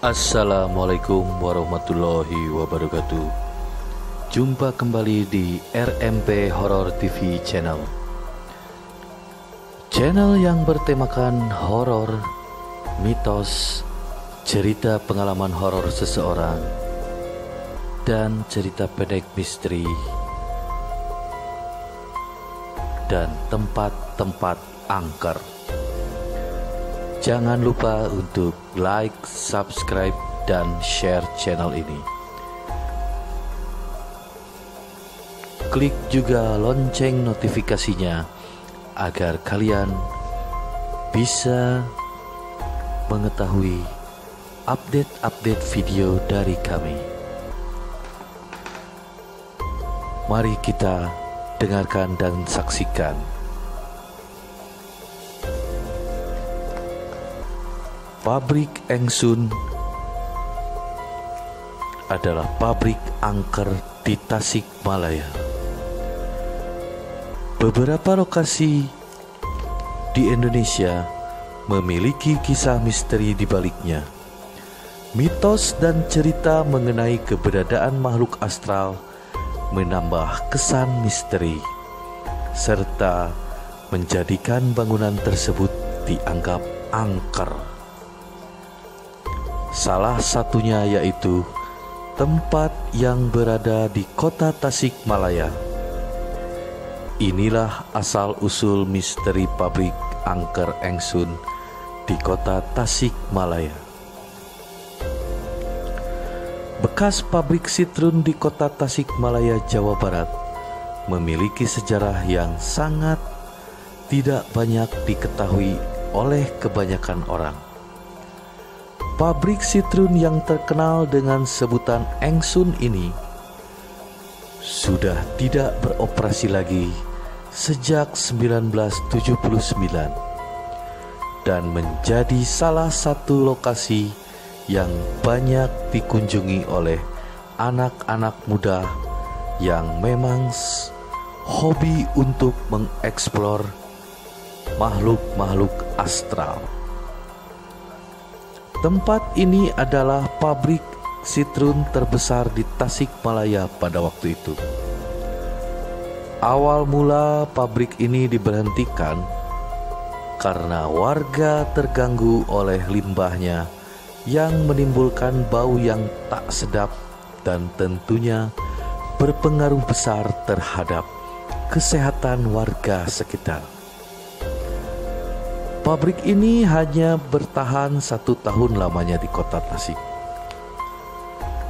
Assalamualaikum warahmatullahi wabarakatuh. Jumpa kembali di RMP Horror TV Channel. Channel yang bertemakan horor, mitos, cerita pengalaman horor seseorang, dan cerita pendek misteri, dan tempat-tempat angker. Jangan lupa untuk like, subscribe, dan share channel ini. Klik juga lonceng notifikasinya agar kalian bisa mengetahui update-update video dari kami. Mari kita dengarkan dan saksikan. Pabrik Engsun adalah pabrik angker di Tasikmalaya. Beberapa lokasi di Indonesia memiliki kisah misteri di baliknya. Mitos dan cerita mengenai keberadaan makhluk astral menambah kesan misteri, serta menjadikan bangunan tersebut dianggap angker. Salah satunya yaitu tempat yang berada di kota Tasikmalaya. Inilah asal-usul misteri pabrik angker Engsun di kota Tasikmalaya. Bekas pabrik sitrun di kota Tasikmalaya, Jawa Barat memiliki sejarah yang sangat tidak banyak diketahui oleh kebanyakan orang. Pabrik sitrun yang terkenal dengan sebutan Engsun ini sudah tidak beroperasi lagi sejak 1979 dan menjadi salah satu lokasi yang banyak dikunjungi oleh anak-anak muda yang memang hobi untuk mengeksplor makhluk-makhluk astral. Tempat ini adalah pabrik sitrun terbesar di Tasikmalaya pada waktu itu. Awal mula pabrik ini diberhentikan karena warga terganggu oleh limbahnya yang menimbulkan bau yang tak sedap dan tentunya berpengaruh besar terhadap kesehatan warga sekitar. Pabrik ini hanya bertahan 1 tahun lamanya di kota Tasik.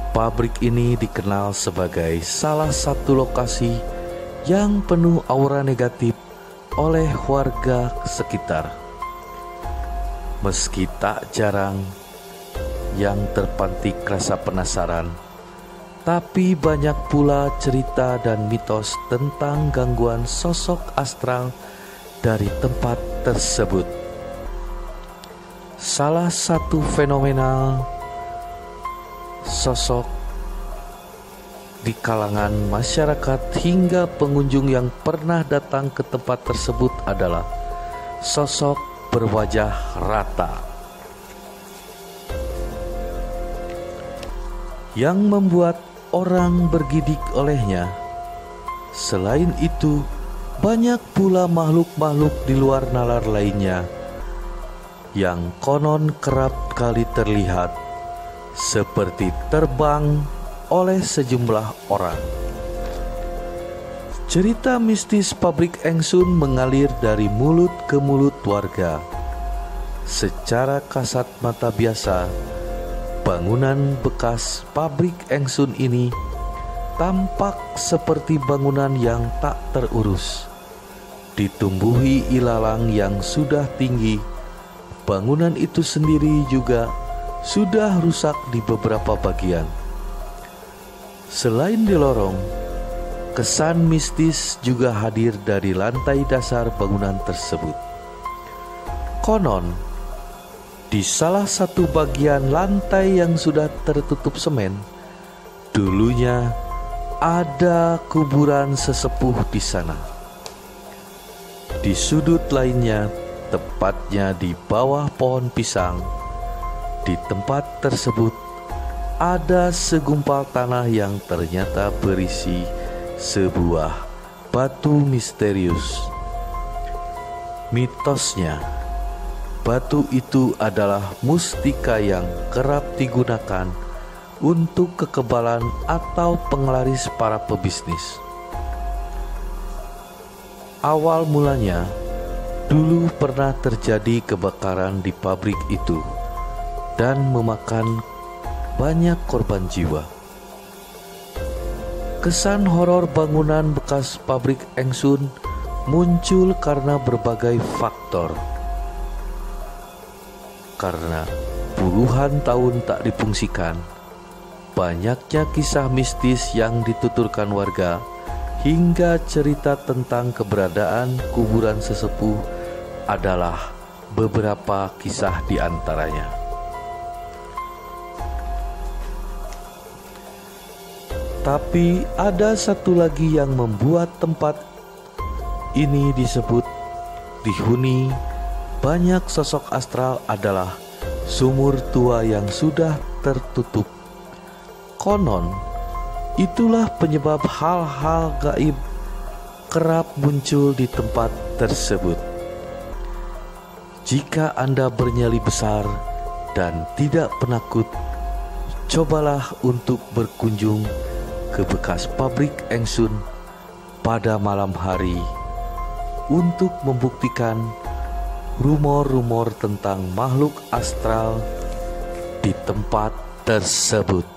Pabrik ini dikenal sebagai salah satu lokasi yang penuh aura negatif oleh warga sekitar. Meski tak jarang yang terpantik rasa penasaran, tapi banyak pula cerita dan mitos tentang gangguan sosok astral dari tempat tersebut. Salah satu fenomenal sosok di kalangan masyarakat hingga pengunjung yang pernah datang ke tempat tersebut adalah sosok berwajah rata yang membuat orang bergidik olehnya. Selain itu, banyak pula makhluk-makhluk di luar nalar lainnya yang konon kerap kali terlihat seperti terbang oleh sejumlah orang. Cerita mistis pabrik Engsun mengalir dari mulut ke mulut warga. Secara kasat mata biasa, bangunan bekas pabrik Engsun ini tampak seperti bangunan yang tak terurus, ditumbuhi ilalang yang sudah tinggi. Bangunan itu sendiri juga sudah rusak di beberapa bagian. Selain di lorong, kesan mistis juga hadir dari lantai dasar bangunan tersebut. Konon, di salah satu bagian lantai yang sudah tertutup semen, dulunya ada kuburan sesepuh di sana. Di sudut lainnya, tepatnya di bawah pohon pisang, Di tempat tersebut ada segumpal tanah yang ternyata berisi sebuah batu misterius. Mitosnya, batu itu adalah mustika yang kerap digunakan untuk kekebalan atau penglaris para pebisnis. Awal mulanya, dulu pernah terjadi kebakaran di pabrik itu dan memakan banyak korban jiwa. Kesan horor bangunan bekas pabrik Engsun muncul karena berbagai faktor. Karena puluhan tahun tak difungsikan, banyaknya kisah mistis yang dituturkan warga hingga cerita tentang keberadaan kuburan sesepuh adalah beberapa kisah di antaranya. Tapi ada satu lagi yang membuat tempat ini disebut dihuni banyak sosok astral adalah sumur tua yang sudah tertutup. Konon, itulah penyebab hal-hal gaib kerap muncul di tempat tersebut. Jika Anda bernyali besar dan tidak penakut, cobalah untuk berkunjung ke bekas pabrik Engsun pada malam hari untuk membuktikan rumor-rumor tentang makhluk astral di tempat tersebut.